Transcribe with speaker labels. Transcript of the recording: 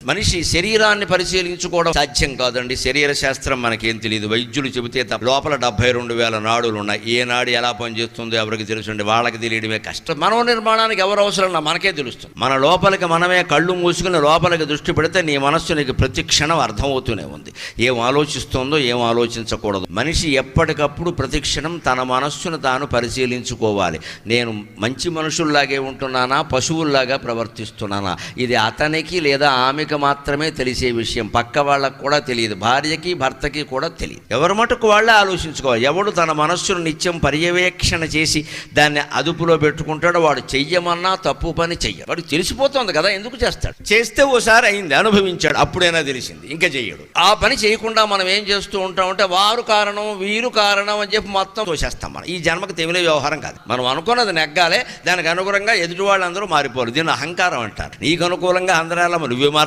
Speaker 1: మనిషి శరీరాన్ని పరిశీలించుకోవడం సాధ్యం కాదండి. శరీర శాస్త్రం మనకేం తెలియదు, వైద్యులు చెబితే లోపల 72,000 నాడులు ఉన్నాయి. ఏ నాడు ఎలా పనిచేస్తుందో ఎవరికి తెలుసుండి, వాళ్ళకి తెలియడమే కష్టం. మనో నిర్మాణానికి ఎవరు అవసరం, మనకే తెలుస్తుంది. మన లోపలికి మనమే కళ్ళు మూసుకుని లోపలికి దృష్టి పెడితే నీ మనస్సు నీకు ప్రతి క్షణం అర్థమవుతూనే ఉంది, ఏం ఆలోచిస్తుందో ఏం ఆలోచించకూడదు. మనిషి ఎప్పటికప్పుడు ప్రతి క్షణం తన మనస్సును తాను పరిశీలించుకోవాలి. నేను మంచి మనుషుల్లాగే ఉంటున్నానా, పశువుల్లాగా ప్రవర్తిస్తున్నానా? ఇది అతనికి లేదా ఆమెకు మాత్రమే తెలిసే విషయం, పక్క వాళ్ళకు కూడా తెలియదు, భార్యకి భర్తకి కూడా తెలియదు. ఎవరి మటుకు వాళ్ళే ఆలోచించుకోవాలి. ఎవడు తన మనస్సును నిత్యం పర్యవేక్షణ చేసి దాన్ని అదుపులో పెట్టుకుంటాడో వాడు చెయ్యమన్నా తప్పు పని చెయ్యడు. వాడు తెలిసిపోతుంది కదా, ఎందుకు చేస్తాడు? చేస్తే ఓసారి అయింది, అనుభవించాడు, అప్పుడైనా తెలిసింది, ఇంకా చెయ్యడు. ఆ పని చేయకుండా మనం ఏం చేస్తూ ఉంటామంటే వారు కారణం వీరు కారణం అని చెప్పి మొత్తం తోసేస్తాం. మనం ఈ జన్మకు తెమిలే వ్యవహారం కాదు. మనం అనుకున్నది నెగ్గాలే, దానికి అనుగుణంగా ఎదుటి వాళ్ళందరూ మారిపోరు. దీన్ని అహంకారం అంటారు. నీకు అనుకూలంగా అందరూ నువ్వే